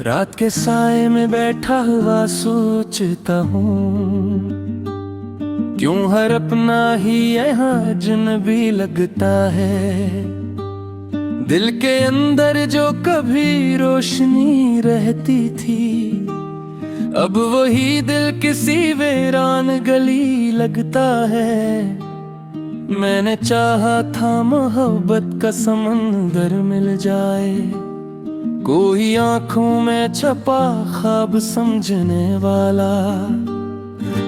रात के साए में बैठा हुआ सोचता हूँ, क्यों हर अपना ही यहाँ अजनबी लगता है। दिल के अंदर जो कभी रोशनी रहती थी, अब वही दिल किसी वीरान गली लगता है। मैंने चाहा था मोहब्बत का समंदर मिल जाए, कोई आंखों में छपा ख्वाब समझने वाला,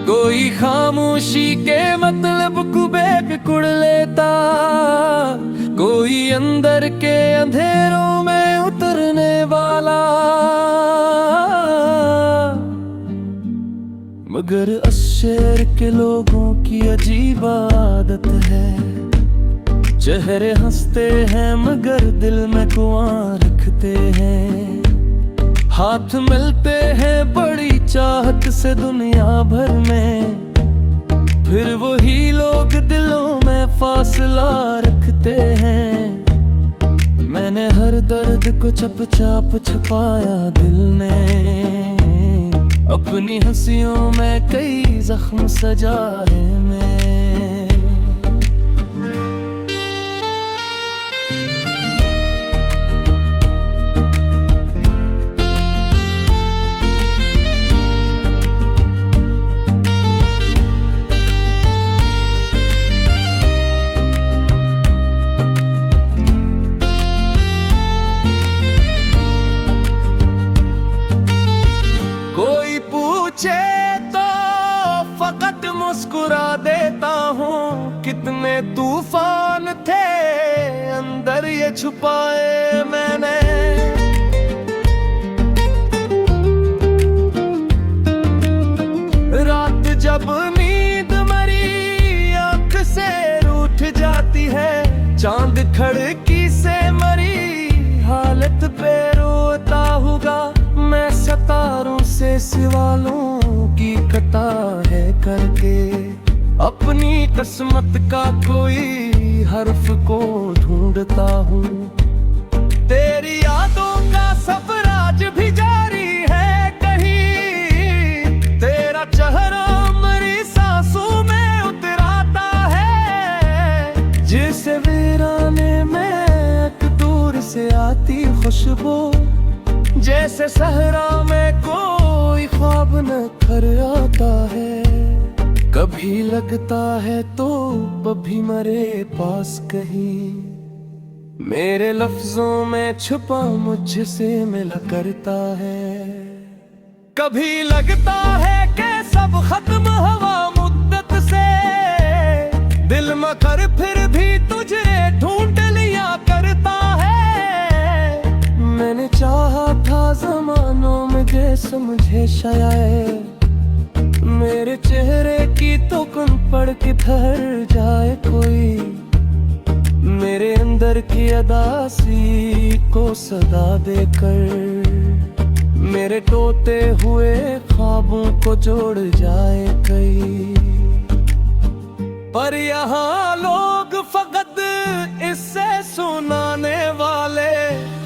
कोई खामोशी के मतलब को बेकुड़ लेता, कोई अंदर के अंधेरों में उतरने वाला। मगर इस शहर के लोगों की अजीब आदत है, चेहरे हंसते हैं मगर दिल में कुआं रखते हैं। हाथ मिलते हैं बड़ी चाहत से दुनिया भर में, फिर वही लोग दिलों में फासला रखते हैं। मैंने हर दर्द को चुपचाप छुपाया दिल ने, अपनी हंसियों में कई जख्म सजाए मैं। तो फकत मुस्कुरा देता हूँ, कितने तूफान थे अंदर ये छुपाए मैंने। रात जब नींद मरी आँख से रूठ जाती है, चांद खिड़की से मरी हालत पे रोता होगा। मैं सितारों से सवालों की कथा है करके, अपनी किस्मत का कोई हर्फ को ढूंढता हूँ। तेरी यादों का सफर आज भी जारी है कहीं, तेरा चेहरा मेरी सांसों में उतराता है। जिसे वीराने में एक दूर से आती खुशबू, जैसे सहरा में कोई ख्वाब न कर आता है। कभी लगता है तो कभी मरे पास कहीं, मेरे लफ्जों में छुपा मुझसे मिला करता है। कभी लगता है कि सब खत्म हुआ मुद्दत से, दिल मगर फिर भी तुझे ढूंढ लिया करता है। मैंने चाहा था ज़मानों में जैसे मुझे शायद, मेरे चेहरे की तो कुन पड़ के ठहर जाए कोई, मेरे अंदर की अदासी को सदा देकर, मेरे टूटे हुए ख्वाबों को जोड़ जाए कई। पर यहाँ लोग फकत इससे सुनाने वाले,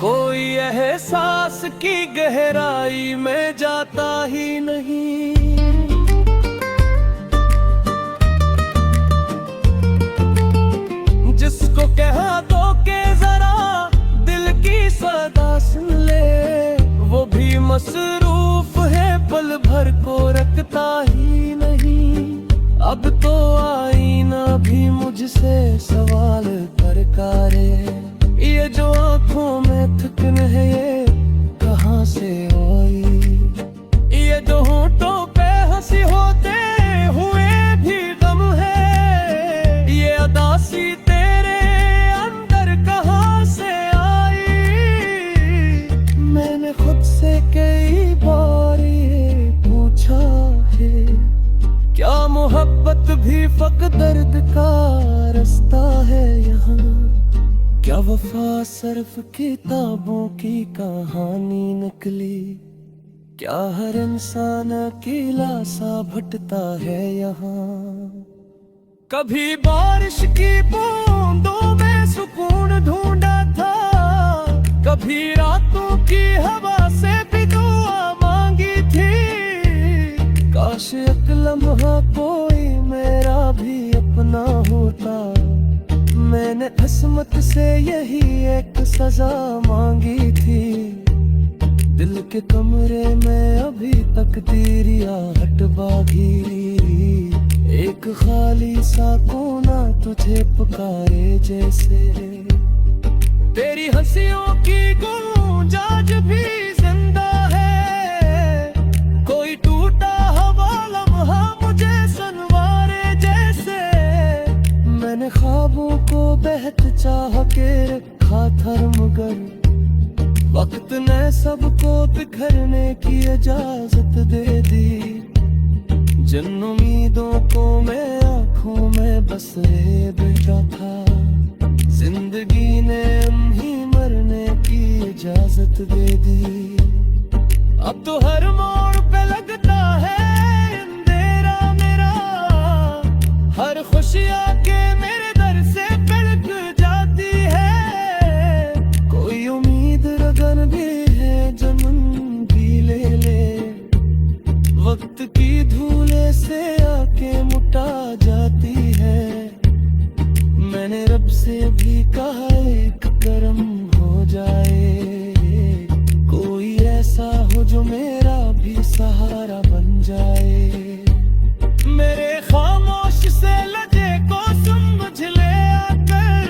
कोई एहसास की गहराई में जाता ही नहीं। जिसको कह दो के जरा दिल की सदा सुन ले, वो भी मसरूफ है पल भर को रखता ही नहीं। अब तो आईना भी मुझसे सवाल करकारे, ये जो आँखों में थकन है ये कहाँ से आई। ये जो होठों पे हंसी होते हुए भी गम है, ये अदासी तेरे अंदर कहाँ से आई। मैंने खुद से कई बार ये पूछा है, क्या मोहब्बत भी फकत दर्द का रास्ता है यहाँ। क्या वफा सिर्फ किताबों की कहानी निकली, क्या हर इंसान अकेला सा भटता है यहाँ। कभी बारिश की बूंदों में सुकून ढूंढा था, कभी रातों की हवा से भिगो यहाँ कोई मेरा भी अपना होता। मैंने किस्मत से यही एक सजा मांगी थी। दिल के कमरे में अभी तक तेरी आहट बागी। एक खाली सा कोना तुझे पुकारे जैसे। तेरी हंसियों की गूंज आज भी जिंदा है। कोई टूटा हवा लम्हा मुझे सनवारे जैसे। मैंने ख्वाबों को बहत चाह के रखा था मगर वक्त ने सबको बिखरने की इजाजत दे दी। जिन उम्मीदों को मैं आंखों में बसे बैठा था, जिंदगी ने उन्हीं मरने की इजाजत दे दी। अब तो हर मोड़ पे लगता है अंधेरा मेरा। हर खुशियाँ के मेरे दर से बिलक जाती है। कोई उम्मीद रगन भी है जन्म भी ले ले। वक्त की धूले से आके मुटा जाती है। मैंने रब से भी कहा एक करम हो जाए। कोई ऐसा हो जो मेरा भी सहारा बन जाए। मेरे खामोश से लजे को समझ ले आकर।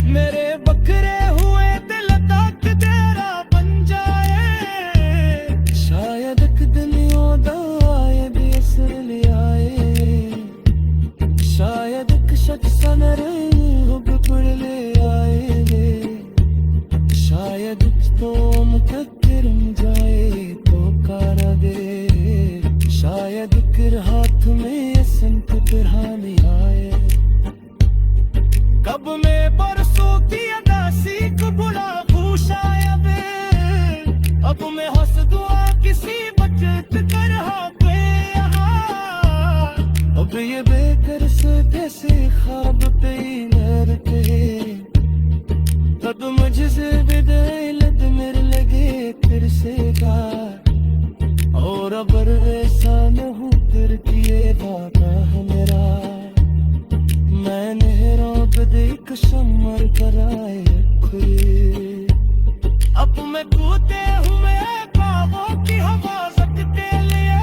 मेरे बखरे हुए दिल तक तेरा बन जाए। शायद एक दिन याद आए भी असर ले आए। शायद एक शख्स न रहे हो बिगड़ ले आएंगे। शायद तो मुकद्दर जाए तो कारा दे। शायद कर हाथ में संत पिराने आए। कब मैं बरसों की अदासी को बुला शायद। अब मैं हंस दुआ किसी बचत कर पे यहाँ। अब ये बेकर से कैसे ख्वाब पे लड़के। अब मुझसे विदाई लद मेरे लगे फिर से गार। और अब ऐसा न हूँ तेरे किए वादा है मेरा। मैं नहरों पे देख शमर कराए खुले। अब मैं कूदे हुए ख्वाबों की हिफाजत के लिए।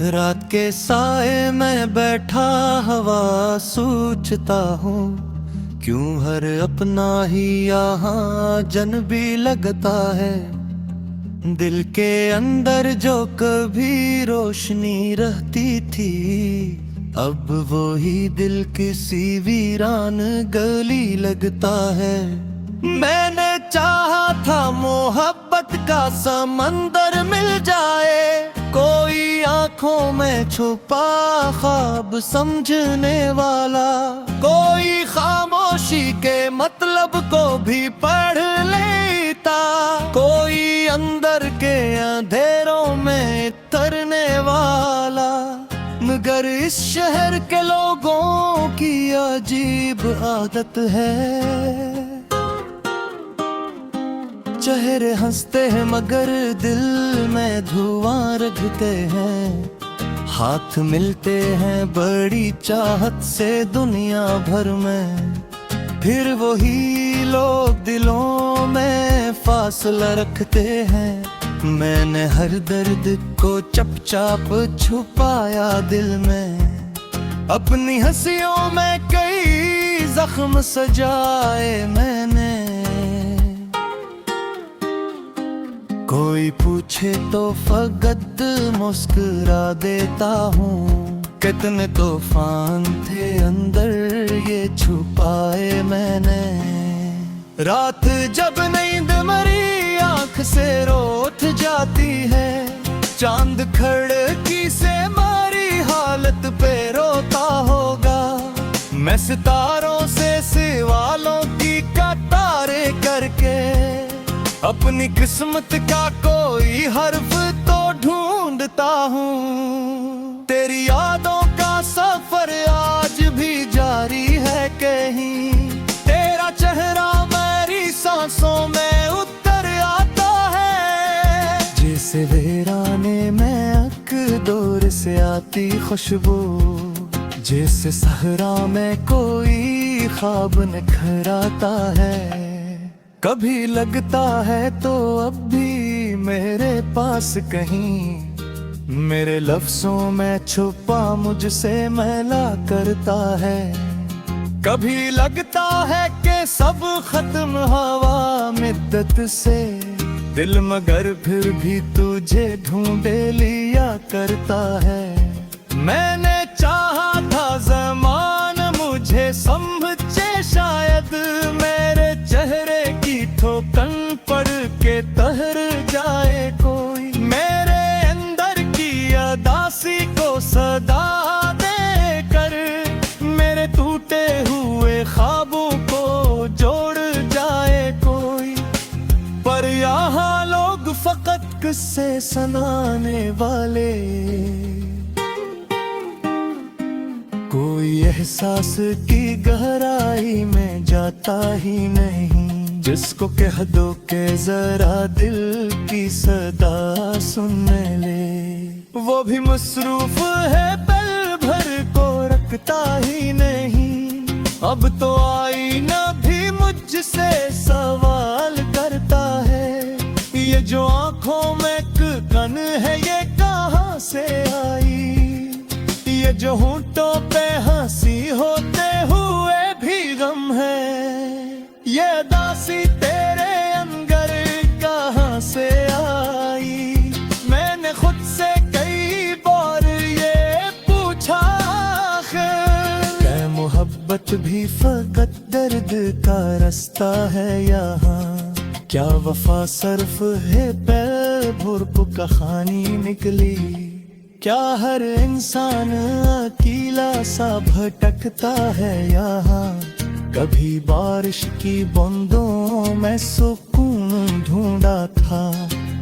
रात के साए में बैठा हवा सोचता हूँ। क्यों हर अपना ही यहाँ जन भी लगता है। दिल के अंदर जो कभी रोशनी रहती थी, अब वो ही दिल किसी वीरान गली लगता है। मैंने चाहा था मोहब्बत का समंदर मिल जाए। कोई आंखों में छुपा ख्वाब समझने वाला। कोई खामोशी के मतलब को भी पढ़ लेता। कोई अंदर के अंधेरों में तरने वाला। मगर इस शहर के लोगों की अजीब आदत है। चेहरे हंसते हैं मगर दिल में धुआं रखते हैं। हाथ मिलते हैं बड़ी चाहत से दुनिया भर में। फिर वही लोग दिलों में फासला रखते हैं। मैंने हर दर्द को चुपचाप छुपाया दिल में। अपनी हंसियों में कई जख्म सजाए मैंने। कोई पूछे तो फकत मुस्कुरा देता हूँ। कितने तूफान थे अंदर ये छुपाए मैंने। रात जब नींद मरी आंख से रोट जाती है। चांद खिड़की से मारी हालत पे रोता होगा। मैं सितारों से सवालों की कतारें करके अपनी किस्मत का कोई हर्फ तो ढूंढ आता हूँ। तेरी यादों का सफर आज भी जारी है कहीं, तेरा चेहरा मेरी सांसों में उतर आता है। जैसे वीराने में अकदोर से आती खुशबू, जैसे सहरा में कोई ख्वाब निखराता है। कभी लगता है तो अब भी मेरे पास कहीं, मेरे लफ्जों में छुपा मुझसे मैला करता है। कभी लगता है कि सब खत्म हवा मिद्दत से, दिल मगर फिर भी तुझे ढूंढे लिया करता है। मैंने चाहा था ज़मान मुझे समझे, शायद मेरे चेहरे की ठोकन पड़ के तहर जाए कोई, मेरे अंदर की अदासी को सदा दे कर, मेरे टूटे हुए ख्वाबों को जोड़ जाए कोई। पर यहाँ लोग फकत किस्से सुनाने वाले, कोई एहसास की गहराई में जाता ही नहीं। जिसको कह दो के जरा दिल की सदा सुन ले, वो भी मसरूफ है पल भर को रखता ही नहीं। अब तो आईना भी मुझसे सवाल करता है, ये जो आंखों में कन है ये कहाँ से आई, ये जो होंठों पे हंसी होते हुए भी गम है, ये दासी तेरे अंदर कहाँ से आई। मैंने खुद से कई बार ये पूछा, क्या मोहब्बत भी फकत दर्द का रास्ता है यहाँ, क्या वफा सर्फ है पैर भुरप कहानी निकली। क्या हर इंसान अकेला सा भटकता है यहाँ, कभी बारिश की बूंदों में सुकून ढूंढा था,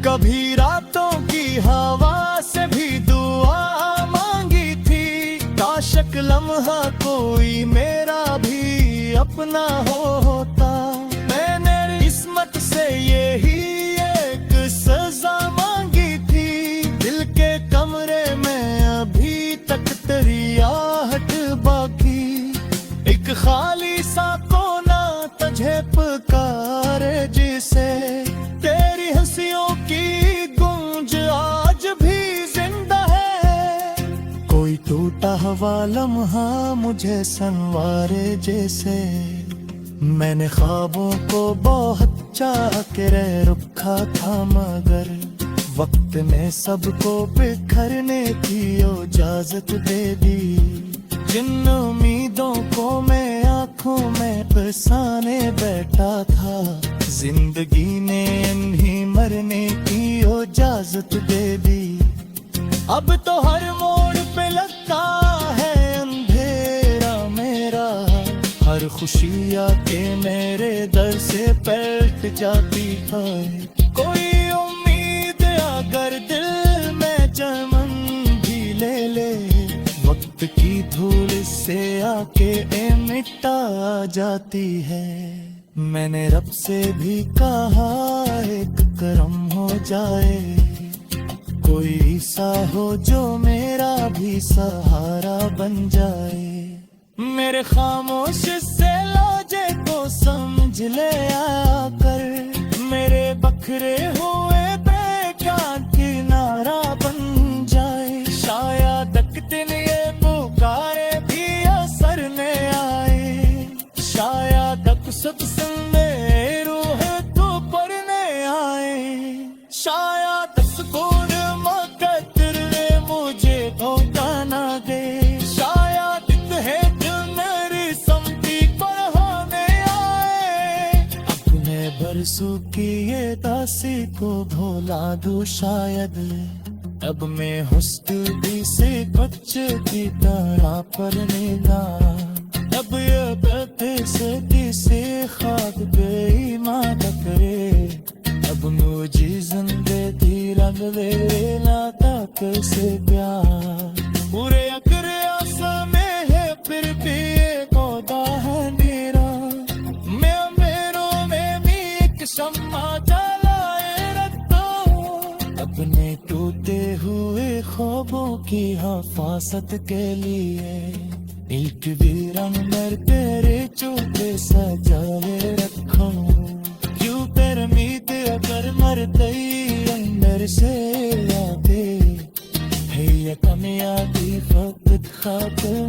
कभी रातों की हवा से भी दुआ मांगी थी। काशक लम्हा कोई मेरा भी अपना होता, मैंने किस्मत से यही एक सजा मांगी थी। दिल के कमरे में अभी तक तेरी आहट बाकी, एक खाली सा कोना तुझे पुकारे जिसे, तेरी हंसियों की गूंज आज भी जिंदा है। कोई टूटा हुआ लम्हा मुझे संवारे जैसे, मैंने ख्वाबों को बहुत चाह के रुखा था, मगर वक्त ने सबको बिखरने की इजाजत दे दी। जिन उम्मीदों को मैं आंखों में बसाने बैठा था, जिंदगी ने इन्हीं मरने की इजाजत दे दी। अब तो हर मोड़ पे लगता है अंधेरा मेरा, हर खुशी आके मेरे दर से पलट जाती है। कोई उम्मीद अगर दिल में चमन भी ले ले, वक्त की धूल से आके मिटा जाती है। मैंने रब से भी कहा एक करम हो जाए, कोई सा हो जो मेरा भी सहारा बन जाए। मेरे खामोश से लहजे को समझ ले आकर, मेरे बखरे हुए बेकार किनारा बन जाए। शायद एक दिन ये पुकारे भी असर में आए, शायद अक्सर सुनने रूह तो पढ़ने आए, शायद सुकून मकदर मुझे धोखा ना दे, शायद है दिल मेरी समझी पढ़ाने आए। अपने बरसों की ये दासी को भुला दूं शायद, अब मैं हुस्न से बच्चे की तरह पढ़ने ना। अब ये बते से किसी ख्वाब बेईमान करे, अब मुझे जिंदगी रंग ले ना तक से प्यार पूरे अकरे आसा में है फिर भी एक औदा है नीरा मैं मेरों में भी एक शम्मा जलाए रखता हूँ अपने टूटे हुए ख्वाबों की हिफाजत के लिए एक वीरन मेरे तेरे चूते सजाए रखा हूँ क्यों तेरे मीत अगर मरते अंदर से आते है ये कमियां की फकत खातिर